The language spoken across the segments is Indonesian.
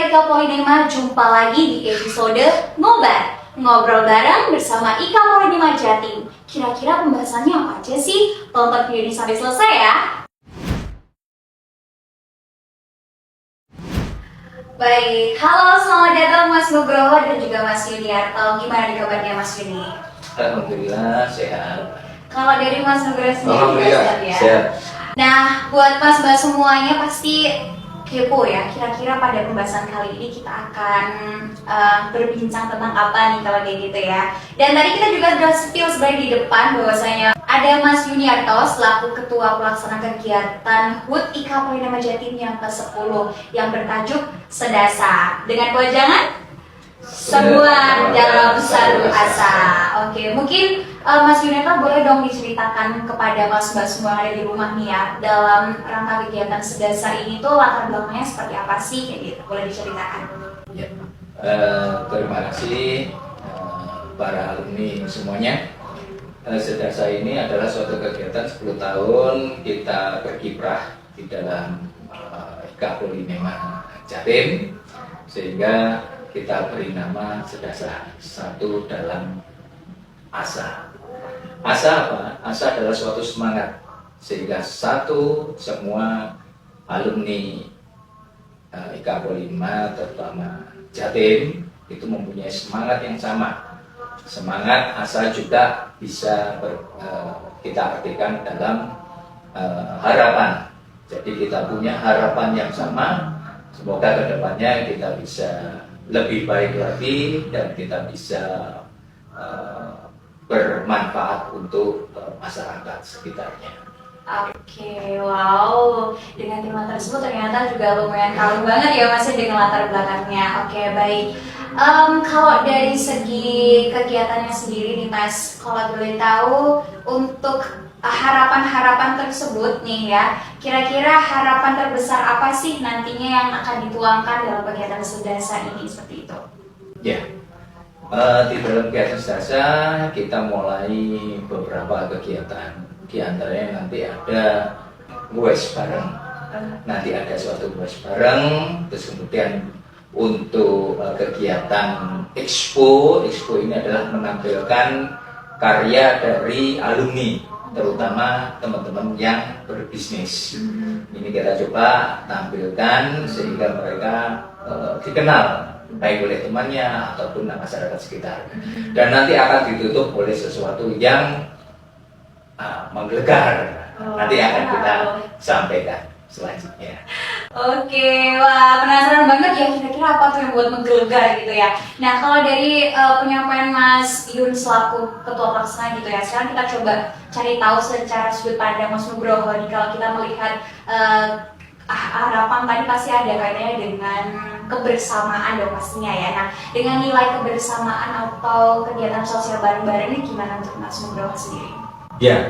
Ika Polinema, jumpa lagi di episode Ngobar. Ngobrol bareng bersama Ika Polinema Jatim. Kira-kira pembahasannya apa aja sih? Tonton video ini sampai selesai ya. Baik, halo, selamat datang Mas Nugroho dan juga Mas Yuniarto. Gimana nih kabarnya Mas Yuni? Alhamdulillah sehat. Kalau dari Mas Nugroho sendiri Alhamdulillah sehat ya? sehat. Nah, buat mas-mas semuanya pasti kepo ya, kira-kira pada pembahasan kali ini kita akan berbincang tentang apa nih kalau kayak gitu ya. Dan tadi kita juga sudah spill sebenarnya di depan bahwasanya ada Mas Yuniarto selaku Ketua Pelaksana Kegiatan HUT Ika Polinema Jatim yang ke-10 yang bertajuk Sedasa dengan kewajangan semua dalam satu asa. Oke, mungkin Mas Yuniarto boleh dong diceritakan kepada mas-mas semua yang ada di rumah nih ya, dalam rangka kegiatan Sedasa ini tuh latar belakangnya seperti apa sih kayak gitu, boleh diceritakan? Ya. Terima kasih para alumni semuanya. Sedasa ini adalah suatu kegiatan 10 tahun kita berkiprah di dalam Ika Polinema Jatim, sehingga kita beri nama Sedasa, satu dalam asa. Asa apa? Asa adalah suatu semangat, sehingga satu semua alumni Ika Polinema terutama Jatim itu mempunyai semangat yang sama. Semangat asa juga bisa kita artikan dalam harapan. Jadi kita punya harapan yang sama. Semoga kedepannya kita bisa lebih baik lagi dan kita bisa bermanfaat untuk masyarakat sekitarnya. Oke, wow. Dengan tema tersebut ternyata juga lumayan keren banget ya Mas dengan latar belakangnya. Oke, baik. Kalau dari segi kegiatannya sendiri nih Mas, kalau boleh tahu untuk harapan-harapan tersebut nih ya, kira-kira harapan terbesar apa sih nantinya yang akan dituangkan dalam kegiatan Sedasa ini seperti itu? Ya, di dalam kegiatan Sedasa kita mulai beberapa kegiatan. Di antaranya nanti ada goes bareng. Nanti ada suatu goes bareng, terus kemudian untuk kegiatan expo ini adalah menampilkan karya dari alumni, terutama teman-teman yang berbisnis. Ini kita coba tampilkan sehingga mereka dikenal baik oleh temannya ataupun masyarakat sekitar. Dan nanti akan ditutup oleh sesuatu yang menggelegar. Nanti akan kita sampaikan selanjutnya. Oke, wah penasaran banget ya kira-kira apa tuh yang buat menggelegar gitu ya. Nah kalau dari penyampaian Mas Yun selaku Ketua Pelaksana gitu ya, sekarang kita coba cari tahu secara sudut pandang Mas Nugroho nih, kalau kita melihat harapan tadi pasti ada kaitannya dengan kebersamaan dong pastinya ya. Nah dengan nilai kebersamaan atau kegiatan sosial bareng-bareng ini gimana untuk Mas Nugroho sendiri? Ya,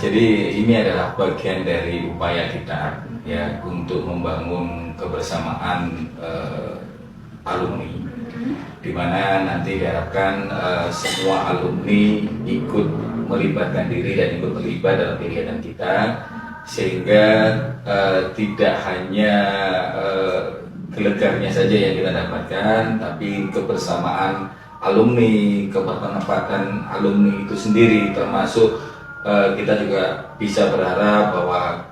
jadi ini adalah bagian dari upaya kita ya untuk membangun kebersamaan alumni, di mana nanti diharapkan semua alumni ikut melibatkan diri dan ikut terlibat dalam kegiatan kita, sehingga tidak hanya gelegarnya saja yang kita dapatkan, tapi kebersamaan alumni, kebermanfaatan alumni itu sendiri, termasuk kita juga bisa berharap bahwa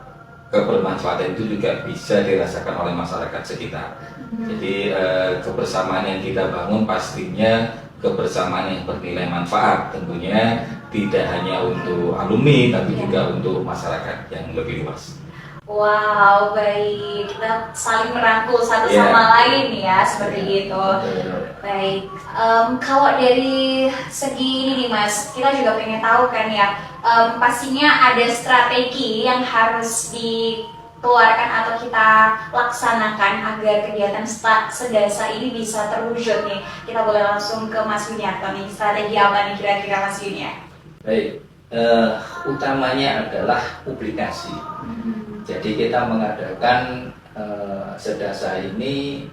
kebermanfaatan itu juga bisa dirasakan oleh masyarakat sekitar. Jadi kebersamaan yang kita bangun pastinya kebersamaan yang bernilai manfaat, tentunya tidak hanya untuk alumni tapi juga untuk masyarakat yang lebih luas. Wow, baik. Kita saling merangkul satu sama lain ya, seperti itu. Baik. Kalau dari segi ini nih Mas, kita juga pengen tahu kan ya, pastinya ada strategi yang harus dikeluarkan atau kita laksanakan agar kegiatan Sedasa ini bisa terwujud nih. Kita boleh langsung ke Mas Yuniarto nih, strategi apa nih kira-kira Mas Yuniarto? Baik, utamanya adalah publikasi. Jadi kita mengadakan Sedasa ini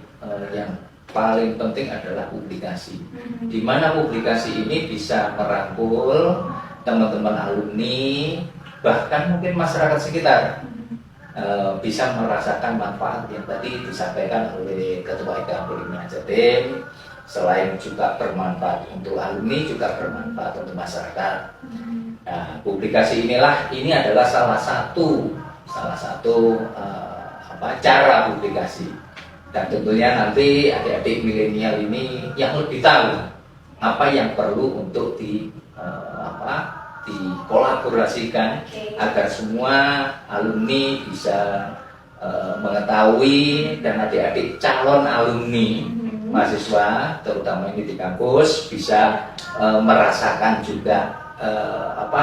yang paling penting adalah publikasi. Di mana publikasi ini bisa merangkul teman-teman alumni, bahkan mungkin masyarakat sekitar. bisa merasakan manfaat yang tadi disampaikan oleh Ketua IKA Polima Jatim. Selain juga bermanfaat untuk alumni, juga bermanfaat untuk masyarakat. Nah, publikasi ini adalah salah satu cara publikasi. Dan tentunya nanti adik-adik milenial ini yang lebih tahu apa yang perlu untuk dikolaborasikan agar semua alumni bisa mengetahui, dan adik-adik calon alumni mahasiswa terutama ini di kampus bisa merasakan juga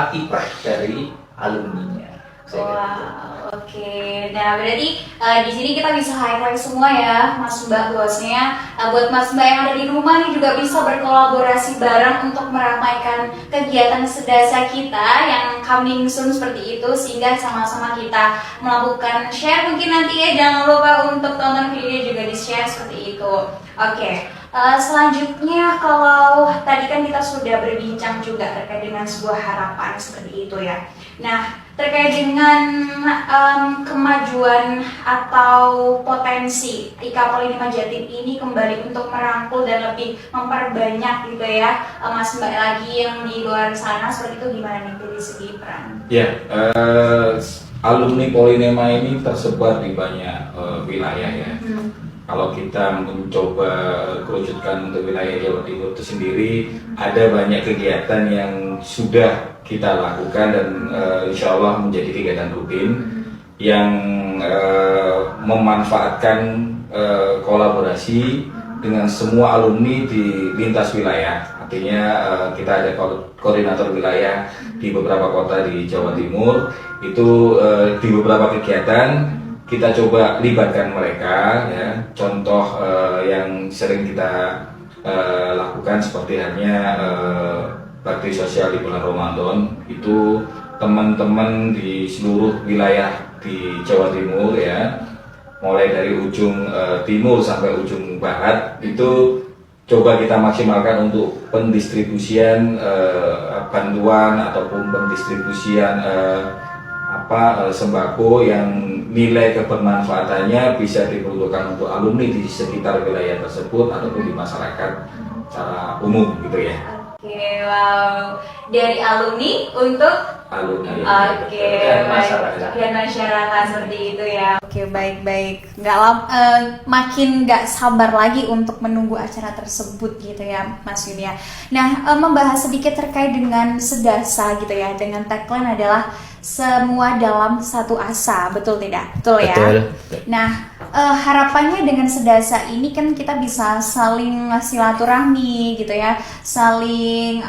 kiprah dari alumninya. Wow, oke. Nah, berarti di sini kita bisa highlight semua ya, Mas Mbak, bosnya. Buat Mas Mbak yang ada di rumah nih juga bisa berkolaborasi bareng untuk meramaikan kegiatan sedasa kita yang coming soon seperti itu, sehingga sama-sama kita melakukan share. Mungkin nanti ya jangan lupa untuk tonton video juga di share seperti itu. Oke. Selanjutnya, kalau tadi kan kita sudah berbincang juga terkait dengan sebuah harapan seperti itu ya. Nah, terkait dengan kemajuan atau potensi IKA Polima Jatim ini kembali untuk merangkul dan lebih memperbanyak gitu ya, Mas Mbak lagi yang di luar sana, seperti itu gimana nih dari segi peran? Ya, alumni Polinema ini tersebar di banyak wilayah ya. Kalau kita mencoba kerucutkan untuk wilayah Jawa Timur itu sendiri, ada banyak kegiatan yang sudah kita lakukan dan insya Allah menjadi kegiatan rutin yang memanfaatkan kolaborasi dengan semua alumni di lintas wilayah. Artinya kita ada koordinator wilayah di beberapa kota di Jawa Timur. Itu di beberapa kegiatan kita coba libatkan mereka ya. Contoh yang sering kita lakukan seperti halnya bakti sosial di bulan Ramadan, itu teman-teman di seluruh wilayah di Jawa Timur ya, mulai dari ujung timur sampai ujung barat, itu coba kita maksimalkan untuk pendistribusian bantuan ataupun pendistribusian sembako yang nilai kebermanfaatannya bisa diperuntukkan untuk alumni di sekitar wilayah tersebut ataupun di masyarakat secara umum gitu ya. Oke, wow. Dari alumni untuk alumni. Oke, dan masyarakat seperti itu ya. Oke, baik-baik. Makin nggak sabar lagi untuk menunggu acara tersebut gitu ya, Mas Yunia. Nah, membahas sedikit terkait dengan sedasa gitu ya, dengan tagline adalah semua dalam satu asa, betul tidak? Betul ya. Betul. Nah, harapannya dengan sedasa ini kan kita bisa saling silaturahmi gitu ya, saling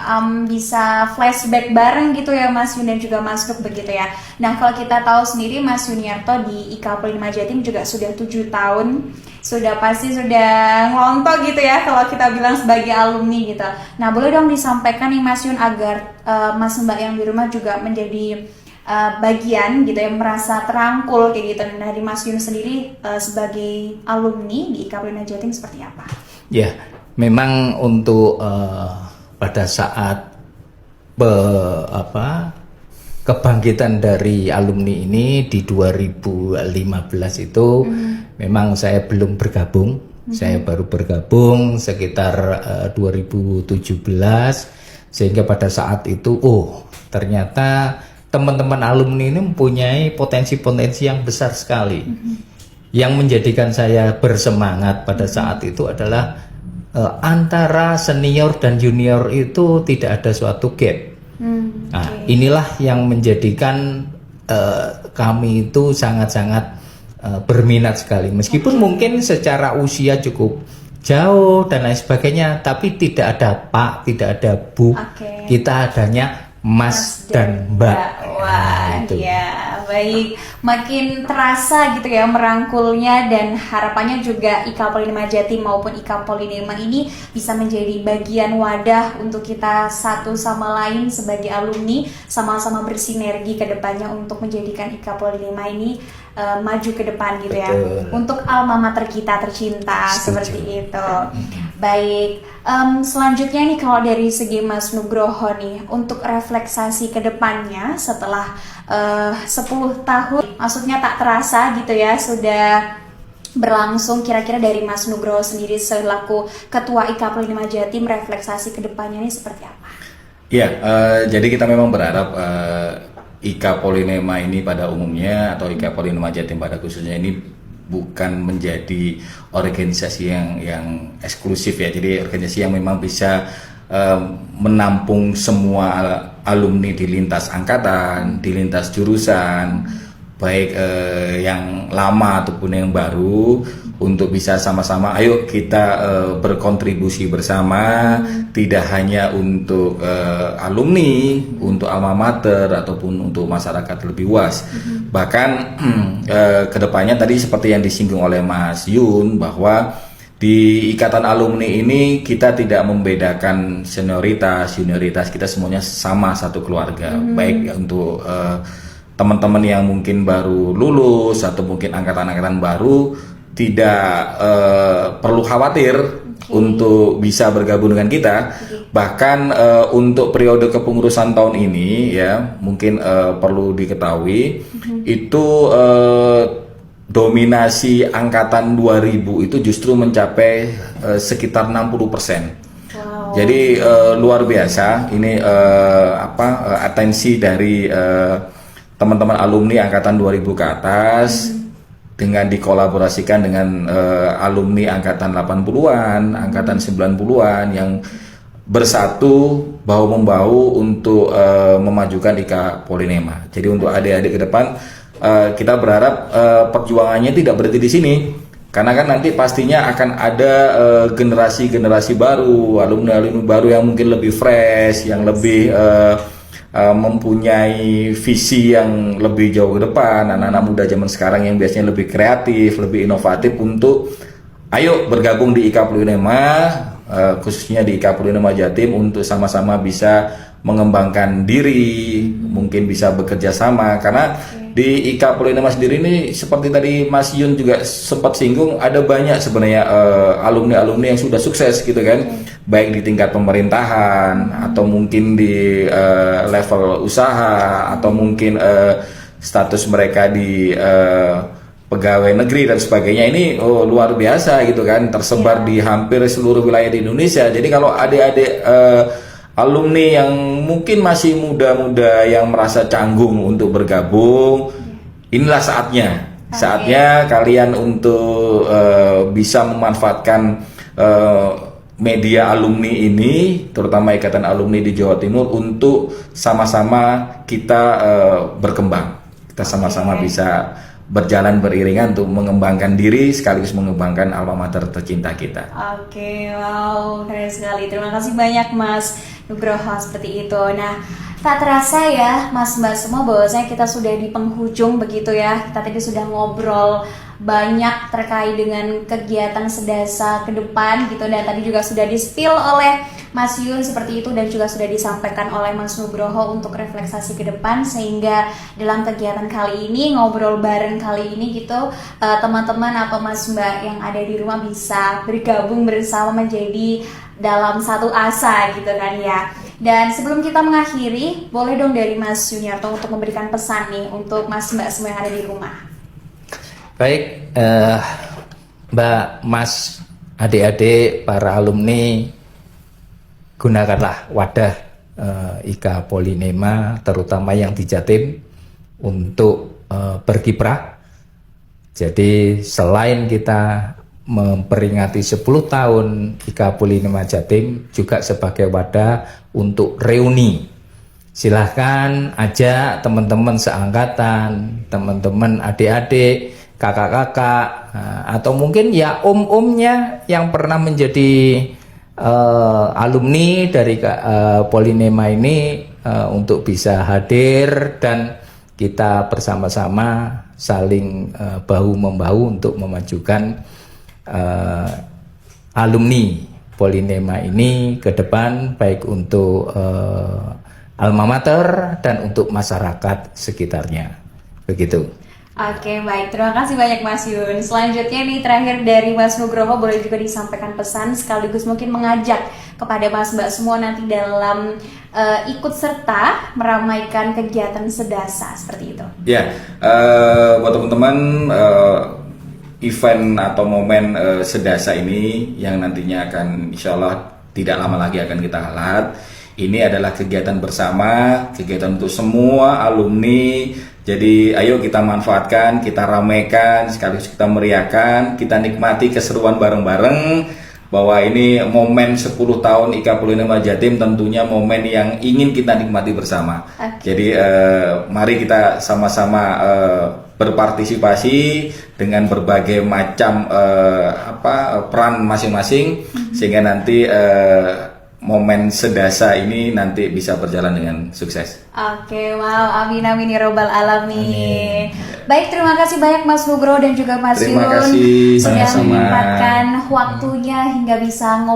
bisa flashback bareng gitu ya, Mas Yun dan juga Mas Duk begitu ya. Nah, kalau kita tahu sendiri Mas Yuniarto di IKA Polima Jatim juga sudah 7 tahun, sudah pasti sudah ngelontok gitu ya kalau kita bilang sebagai alumni gitu. Nah, boleh dong disampaikan nih Mas Yun agar Mas Mbak yang di rumah juga menjadi bagian gitu yang merasa terangkul kayak gitu. Nah, dari Mas Yun sendiri sebagai alumni di IKA Polima Jatim seperti apa? Ya, memang untuk pada saat kebangkitan dari alumni ini di 2015 itu memang saya belum bergabung. Saya baru bergabung sekitar 2017, sehingga pada saat itu ternyata teman-teman alumni ini mempunyai potensi-potensi yang besar sekali. Yang menjadikan saya bersemangat pada saat itu adalah antara senior dan junior itu tidak ada suatu gap. Nah, inilah yang menjadikan kami itu sangat-sangat berminat sekali. Meskipun mungkin secara usia cukup jauh dan lain sebagainya, tapi tidak ada Pak, tidak ada Bu. Kita adanya Mas dan Mbak. Wah, itu. Ya, baik. Makin terasa gitu ya merangkulnya, dan harapannya juga IKA Polima Jatim maupun IKA Polima ini bisa menjadi bagian wadah untuk kita satu sama lain sebagai alumni sama-sama bersinergi ke depannya untuk menjadikan IKA Polima ini maju ke depan gitu. Betul. Ya. Untuk alma mater kita tercinta. Setuju. Seperti itu. Baik, selanjutnya nih kalau dari segi Mas Nugroho nih, untuk refleksasi ke depannya setelah 10 tahun, maksudnya tak terasa gitu ya, sudah berlangsung, kira-kira dari Mas Nugroho sendiri selaku Ketua IKA Polinema Jatim, refleksasi ke depannya ini seperti apa? Ya, jadi kita memang berharap IKA Polinema ini pada umumnya atau IKA Polinema Jatim pada khususnya ini bukan menjadi organisasi yang eksklusif ya. Jadi organisasi yang memang bisa menampung semua alumni di lintas angkatan, di lintas jurusan, baik yang lama ataupun yang baru, untuk bisa sama-sama ayo kita berkontribusi bersama, tidak hanya untuk alumni, untuk alma mater ataupun untuk masyarakat lebih luas. Bahkan kedepannya tadi seperti yang disinggung oleh Mas Yun, bahwa di ikatan alumni ini kita tidak membedakan senioritas, junioritas, kita semuanya sama satu keluarga. Baik untuk teman-teman yang mungkin baru lulus atau mungkin angkatan-angkatan baru, tidak perlu khawatir untuk bisa bergabung dengan kita. Bahkan untuk periode kepengurusan tahun ini ya, mungkin perlu diketahui itu dominasi angkatan 2000 itu justru mencapai sekitar 60%. Jadi luar biasa ini atensi dari teman-teman alumni angkatan 2000 ke atas, dengan dikolaborasikan dengan alumni angkatan 80-an, angkatan 90-an yang bersatu bahu-membahu untuk memajukan IKA Polinema. Jadi untuk adik-adik ke depan kita berharap perjuangannya tidak berhenti di sini, karena kan nanti pastinya akan ada generasi-generasi baru, alumni-alumni baru yang mungkin lebih fresh, yang lebih mempunyai visi yang lebih jauh ke depan. Anak-anak muda zaman sekarang yang biasanya lebih kreatif, lebih inovatif, untuk ayo bergabung di IKA Polinema, khususnya di IKA Polinema Jatim, untuk sama-sama bisa mengembangkan diri, mungkin bisa bekerja sama. Karena di IKA Polinema sendiri ini seperti tadi Mas Yun juga sempat singgung, ada banyak sebenarnya alumni-alumni yang sudah sukses gitu kan, baik di tingkat pemerintahan atau mungkin di level usaha, atau mungkin status mereka di pegawai negeri dan sebagainya. Ini luar biasa gitu kan, tersebar di hampir seluruh wilayah di Indonesia. Jadi kalau adik-adik alumni yang mungkin masih muda-muda yang merasa canggung untuk bergabung, inilah saatnya kalian untuk bisa memanfaatkan media alumni ini, terutama Ikatan Alumni di Jawa Timur, untuk sama-sama kita berkembang. Kita sama-sama bisa berjalan beriringan untuk mengembangkan diri sekaligus mengembangkan alma mater tercinta kita. Oke, wow, keren sekali. Terima kasih banyak Mas Nugroho seperti itu. Nah, tak terasa ya Mas Mbak semua, bahwasanya kita sudah di penghujung begitu ya. Kita tadi sudah ngobrol banyak terkait dengan kegiatan Sedasa ke depan gitu, dan tadi juga sudah di-spill oleh Mas Yun seperti itu, dan juga sudah disampaikan oleh Mas Nugroho untuk refleksasi ke depan, sehingga dalam kegiatan kali ini, ngobrol bareng kali ini gitu, teman-teman atau Mas Mbak yang ada di rumah bisa bergabung bersama menjadi dalam satu asa gitu kan ya. Dan sebelum kita mengakhiri, boleh dong dari Mas Yuniarto untuk memberikan pesan nih untuk Mas Mbak semua yang ada di rumah. Baik, Mbak, Mas, adik-adik, para alumni, gunakanlah wadah IKA Polinema, terutama yang di Jatim, untuk berkiprah. Jadi selain kita memperingati 10 tahun IKA Polinema Jatim, juga sebagai wadah untuk reuni. Silahkan ajak teman-teman seangkatan, teman-teman adik-adik, kakak-kakak, atau mungkin ya om-omnya yang pernah menjadi alumni dari Polinema ini, untuk bisa hadir dan kita bersama-sama saling bahu-membahu untuk memajukan alumni Polinema ini ke depan, baik untuk alma mater dan untuk masyarakat sekitarnya. Begitu. Oke, baik. Terima kasih banyak Mas Yun. Selanjutnya nih terakhir dari Mas Nugroho, boleh juga disampaikan pesan sekaligus mungkin mengajak kepada Mas Mbak semua nanti dalam ikut serta meramaikan kegiatan Sedasa seperti itu. Ya, buat teman-teman, event atau momen Sedasa ini yang nantinya akan insya Allah tidak lama lagi akan kita helat. Ini adalah kegiatan bersama, kegiatan untuk semua alumni. Jadi ayo kita manfaatkan, kita ramaikan, sekaligus kita meriahkan, kita nikmati keseruan bareng-bareng. Bahwa ini momen 10 tahun IK Polhuna Jatim tentunya momen yang ingin kita nikmati bersama. Jadi mari kita sama-sama berpartisipasi dengan berbagai macam peran masing-masing sehingga nanti momen Sedasa ini nanti bisa berjalan dengan sukses. Oke, wow, amin amin ya robbal alamin. Baik, terima kasih banyak Mas Nugroho dan juga Mas Yun Terima kasih, sudah sama-sama. menyempatkan waktunya hingga bisa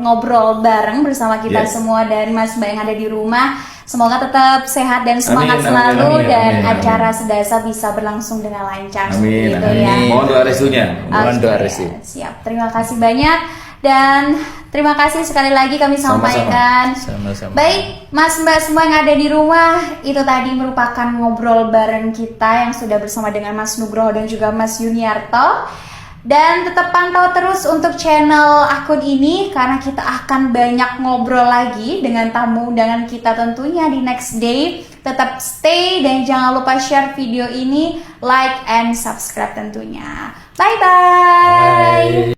ngobrol bareng bersama kita Yes. semua dan Mas Mbak yang ada di rumah. Semoga tetap sehat dan semangat Amin, selalu amin, amin, dan amin, amin. acara Sedasa bisa berlangsung dengan lancar Amin, seperti itu ya. amin. Mohon doa restunya. Mohon Oke, doa restu. siap. Terima kasih banyak dan terima kasih sekali lagi kami Sama-sama. sampaikan. Sama-sama. Baik, Mas Mbak semua yang ada di rumah, itu tadi merupakan ngobrol bareng kita yang sudah bersama dengan Mas Nugroho dan juga Mas Yuniarto. Dan tetap pantau terus untuk channel akun ini karena kita akan banyak ngobrol lagi dengan tamu undangan kita tentunya di next day. Tetap stay dan jangan lupa share video ini, like and subscribe tentunya. Bye bye.